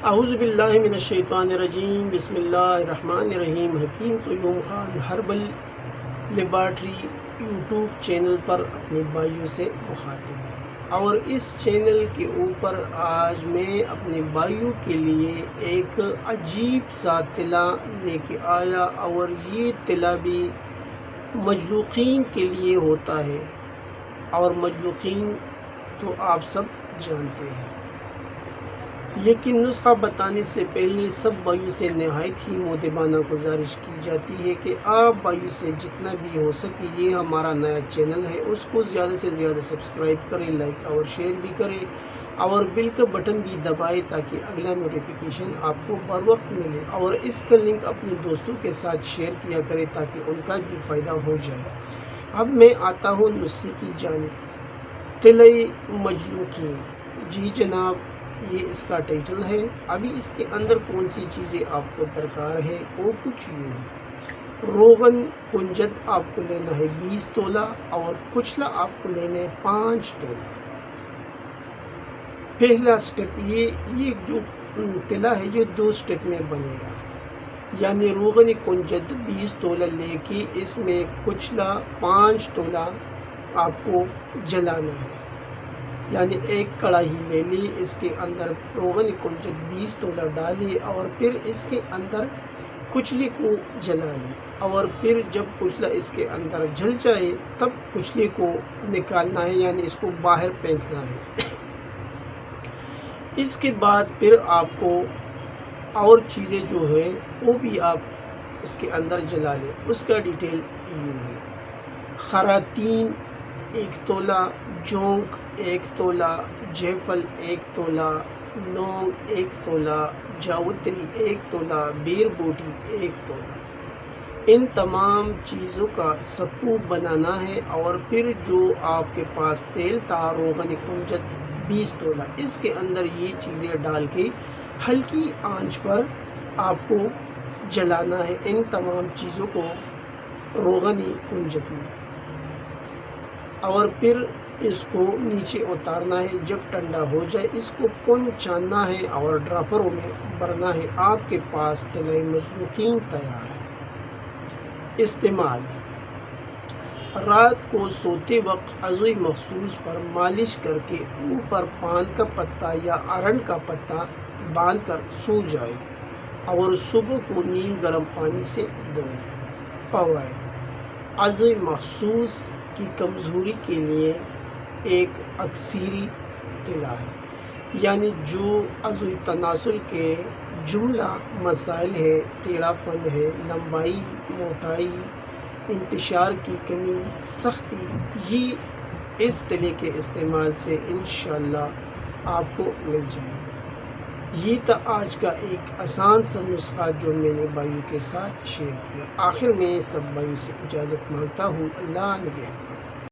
اعوذ باللہ من الشیطان الرجیم، بسم اللہ الرحمن الرحیم۔ Hakeem Qayyum Khan herbal laboratory YouTube channel پر اپنے بھائیوں سے مخاطب، اور اس چینل کے اوپر آج میں اپنے بھائیوں کے لیے ایک عجیب سا طلا لے کے آیا، اور یہ طلا بھی مجلوقین کے لیے ہوتا ہے، اور مجلوقین تو آپ سب جانتے ہیں، لیکن نسخہ بتانے سے پہلے سب بھائیوں سے نہایت ہی مؤدبانہ گزارش کی جاتی ہے کہ آپ بھائیوں سے جتنا بھی ہو سکے، یہ ہمارا نیا چینل ہے، اس کو زیادہ سے زیادہ سبسکرائب کریں، لائک اور شیئر بھی کریں، اور بیل کا بٹن بھی دبائیں تاکہ اگلا نوٹیفیکیشن آپ کو بر وقت ملے، اور اس کا لنک اپنے دوستوں کے ساتھ شیئر کیا کریں تاکہ ان کا بھی فائدہ ہو جائے۔ اب میں آتا ہوں نسخے کی جانب۔ طلئی مجلوقین، جی جناب، یہ اس کا ٹائٹل ہے۔ ابھی اس کے اندر کون سی چیزیں آپ کو درکار ہے، وہ کچھ یوں ہے۔ روغن کنجد آپ کو لینا ہے 20 تولہ، اور کچلا آپ کو لینا ہے 5 تولہ۔ پہلا سٹیپ، یہ جو طلا ہے یہ 2 سٹیپ میں بنے گا، یعنی روغن کنجد 20 تولہ لے کے اس میں کچلا 5 تولہ آپ کو جلانا ہے، یعنی ایک کڑاہی لے لی، اس کے اندر روغن کنجد 20 تولہ ڈالی، اور پھر اس کے اندر کچلی کو جلا لی، اور پھر جب کچلا اس کے اندر جل جائے تب کچلی کو نکالنا ہے، یعنی اس کو باہر پھینکنا ہے۔ اس کے بعد پھر آپ کو اور چیزیں جو ہے وہ بھی آپ اس کے اندر جلا لیں۔ اس کا ڈیٹیل یوں ہے: خراتین 1 تولہ، جونک 1 تولہ، جیفل 1 تولہ، لونگ 1 تولہ، جاوتری 1 تولہ، بیر بوٹی 1 تولہ۔ ان تمام چیزوں کا سکو بنانا ہے، اور پھر جو آپ کے پاس تیل تھا روغن کنجد 20 تولہ، اس کے اندر یہ چیزیں ڈال کے ہلکی آنچ پر آپ کو جلانا ہے، ان تمام چیزوں کو روغن کنجد میں، اور پھر اس کو نیچے اتارنا ہے۔ جب ٹھنڈا ہو جائے اس کو پہنچانا ہے اور ڈراپروں میں بھرنا ہے۔ آپ کے پاس طلئی مجلوقین تیار ہے۔ استعمال: رات کو سوتے وقت عضو مخصوص پر مالش کر کے اوپر پان کا پتا یا ارنڈ کا پتا باندھ کر سو جائے، اور صبح کو نیم گرم پانی سے دھوئیں۔ فوائد: عضو مخصوص کی کمزوری کے لیے ایک اکسیری طلا ہے، یعنی جو عضو تناسل کے جملہ مسائل ہے، ٹیڑھا پن ہے، لمبائی، موٹائی، انتشار کی کمی، سختی، یہ اس طلے کے استعمال سے انشاءاللہ آپ کو مل جائیں گے۔ یہ تھا آج کا ایک آسان سا نسخہ جو میں نے بھائیوں کے ساتھ شیئر کیا۔ آخر میں سب بھائیوں سے اجازت مانگتا ہوں۔ اللہ نگہبان۔